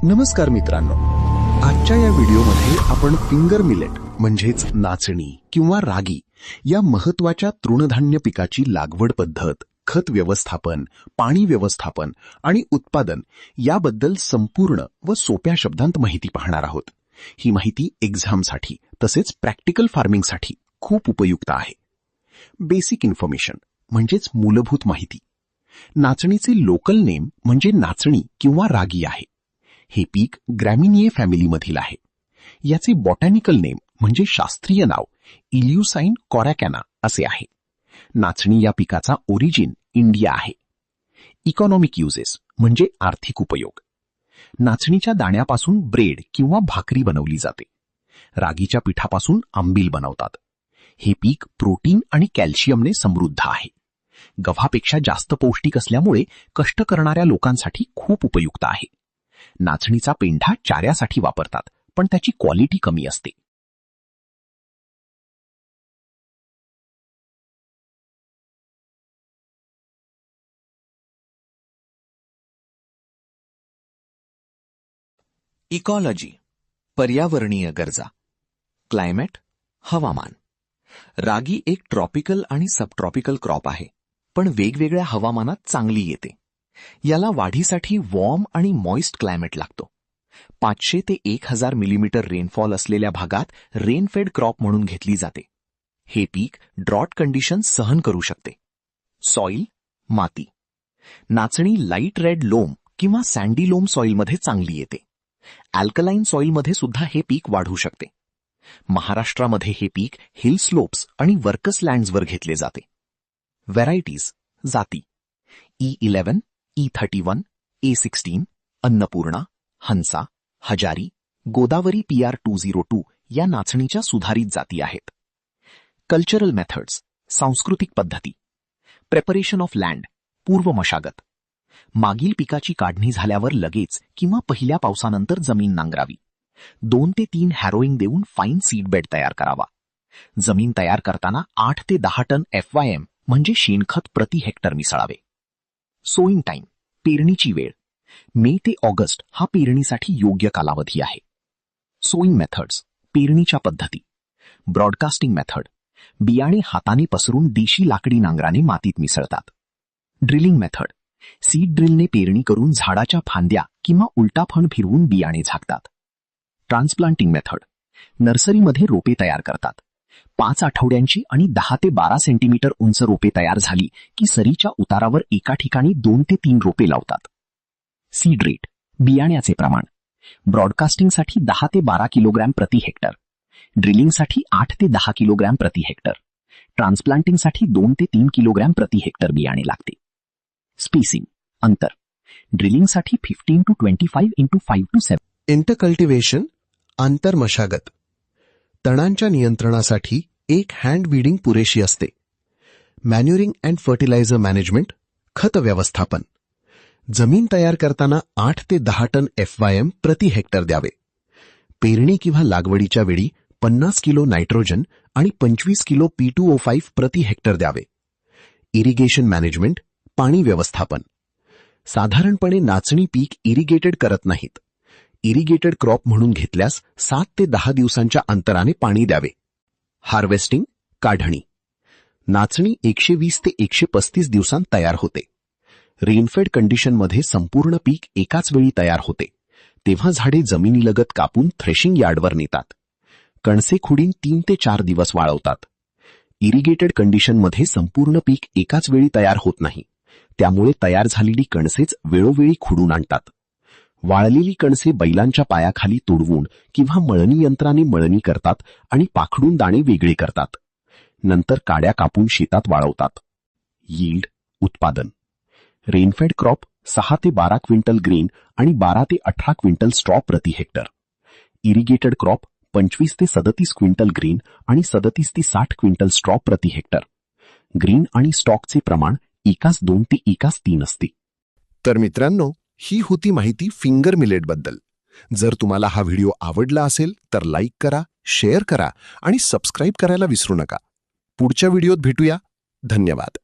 नमस्कार मित्रांनो, आजच्या या व्हिडिओमध्ये आपण फिंगर मिलेट म्हणजेच नाचणी किंवा रागी या महत्त्वाच्या तृणधान्य पिकाची लागवड पद्धत, खत व्यवस्थापन, पाणी व्यवस्थापन आणि उत्पादन याबद्दल संपूर्ण व सोप्या शब्दांत माहिती पाहणार आहोत. ही माहिती एक्झामसाठी तसेच प्रॅक्टिकल फार्मिंगसाठी खूप उपयुक्त आहे. बेसिक इन्फॉर्मेशन म्हणजेच मूलभूत माहिती. नाचणीचे लोकल नेम म्हणजे नाचणी किंवा रागी आहे. हे पीक ग्रॅमिनिये फॅमिलीमधील आहे. याचे बॉटॅनिकल नेम म्हणजे शास्त्रीय नाव इल्युसाइन कॉरॅकॅना असे आहे. नाचणी या पिकाचा ओरिजिन इंडिया आहे. इकॉनॉमिक युजेस म्हणजे आर्थिक उपयोग. नाचणीच्या दाण्यापासून ब्रेड किंवा भाकरी बनवली जाते. रागीच्या पिठापासून आंबील बनवतात. हे पीक प्रोटीन आणि कॅल्शियमने समृद्ध आहे. गव्हापेक्षा जास्त पौष्टिक असल्यामुळे कष्ट करणाऱ्या लोकांसाठी खूप उपयुक्त आहे. नाचणीचा पेंढा चाऱ्यासाठी वापरतात, पण त्याची क्वालिटी कमी असते. इकॉलॉजी, पर्यावरणीय गरजा. क्लायमेट, हवामान. रागी एक ट्रॉपिकल आणि सबट्रॉपिकल क्रॉप आहे, पण वेगवेगळ्या हवामानात चांगली येते. याला वाढीसाठी वॉर्म आणि मॉइस्ट क्लायमेट लागतो. 500 ते 1000 मिलीमीटर रेनफॉल असलेल्या भागात रेनफेड क्रॉप म्हणून घेतली जाते. हे पीक ड्रॉट कंडिशन सहन करू शकते. सॉइल, माती. नाचणी लाईट रेड लोम किंवा सँडी लोम सॉइलमध्ये चांगली येते. अल्कलाइन सॉइलमध्ये सुद्धा हे पीक वाढू शकते. महाराष्ट्रामध्ये हे पीक हिल स्लोप्स आणि वर्कस लँड्सवर घेतले जाते. व्हरायटीज, जाती. E11, E31, A16, अन्नपूर्णा, हंसा, हजारी, गोदावरी PR202 या नाचणीच्या सुधारित जाती आहेत. कल्चरल मेथड्स, सांस्कृतिक पद्धती. प्रेपरेशन ऑफ लँड, पूर्व मशागत. मागील पिकाची काढणी झाल्यावर लगेच किंवा पहिल्या पावसानंतर जमीन नांगरावी. 2 ते 3 हॅरोईंग देऊन फाईन सीड बेड तयार करावा. जमीन तयार करताना 8 ते 10 टन FYM म्हणजे शेणखत प्रति हेक्टर मिसळावे. सोईंग टाइम, पेरणीची वेळ. मे ते ऑगस्ट हा पेरणीसाठी योग्य कालावधी आहे. सोईंग मेथड्स, पेरणीच्या पद्धती. ब्रॉडकास्टिंग मेथड, बियाणे हाताने पसरून देशी लाकडी नांगराने मातीत मिसळतात. ड्रिलिंग मेथड, सीड ड्रिलने पेरणी करून झाडाच्या फांद्या किंवा उलटा फण फिरवून बियाणे झाकतात. ट्रान्सप्लांटिंग मेथड, नर्सरीमध्ये रोपे तयार करतात. 5 आठवड्यांची आणि 10 ते 12 सेंटीमीटर उंच रोपे तयार झाली की सरीच्या उतारावर एका ठिकाणी 2 ते 3 रोपे लावतात. सीड रेट, बियाण्याचे प्रमाण. ब्रॉडकास्टिंगसाठी 10 ते 12 किलोग्रॅम प्रति हेक्टर. ड्रिलिंगसाठी 8 ते 10 किलोग्रॅम प्रति हेक्टर. ट्रान्सप्लांटिंगसाठी 2 ते 3 किलोग्रॅम प्रति हेक्टर बियाणे लागते. स्पेसिंग, अंतर. ड्रिलिंगसाठी 15 to 25 into 5 to 7. इंटरकल्टिव्हेशन, आंतर मशागत. तणांच्या नियंत्रणासाठी एक हँड वीडिंग पुरेशी असते. मॅन्युरिंग अँड फर्टिलायझर मॅनेजमेंट, खत व्यवस्थापन. जमीन तयार करताना 8 ते 10 टन FYM प्रति हेक्टर द्यावे. पेरणी किंवा लागवडीच्या वेळी 50 किलो नायट्रोजन आणि 25 किलो P2O5 प्रति हेक्टर द्यावे. इरिगेशन मॅनेजमेंट, पाणी व्यवस्थापन. साधारणपणे नाचणी पीक इरिगेटेड करत नाहीत. इरिगेटेड क्रॉप म्हणून घेतल्यास 7 ते 10 दिवसांच्या अंतराने पाणी द्यावे. हार्वेस्टिंग, काढणी. नाचणी 120 ते 135 दिवसांत तयार होते. रेनफेड कंडिशनमध्ये संपूर्ण पीक एकाच वेळी तयार होते. तेव्हा झाडे जमिनीलगत कापून थ्रेशिंग यार्डवर नेतात. कणसे खुडीन 3 ते 4 दिवस वाळवतात. इरिगेटेड कंडिशनमध्ये संपूर्ण पीक एकाच वेळी तयार होत नाही. त्यामुळे तयार झालेली कणसेच वेळोवेळी खुडून आणतात. वाळलेली कणसे बैलांच्या पायाखाली तुडवून किंवा मळणी यंत्राने मळणी करतात आणि पाखडून दाणे वेगळे करतात. नंतर काड्या कापून शेतात वाळवतात. यील्ड, उत्पादन. रेनफेड क्रॉप 6 ते 12 क्विंटल ग्रेन आणि 12 ते 18 क्विंटल स्ट्रॉ प्रति हेक्टर. इरिगेटेड क्रॉप 25 ते 37 क्विंटल ग्रेन आणि 37 ते 60 क्विंटल स्ट्रॉ प्रति हेक्टर. ग्रेन आणि स्टॉकचे प्रमाण 1:2 ते 1:3 असते. तर मित्रांनो, ही होती माहिती फिंगर मिलेटबद्दल. जर तुम्हाला हा व्हिडिओ आवडला असेल तर लाईक करा, शेअर करा आणि सबस्क्राईब करायला विसरू नका. पुढच्या व्हिडिओत भेटूया. धन्यवाद.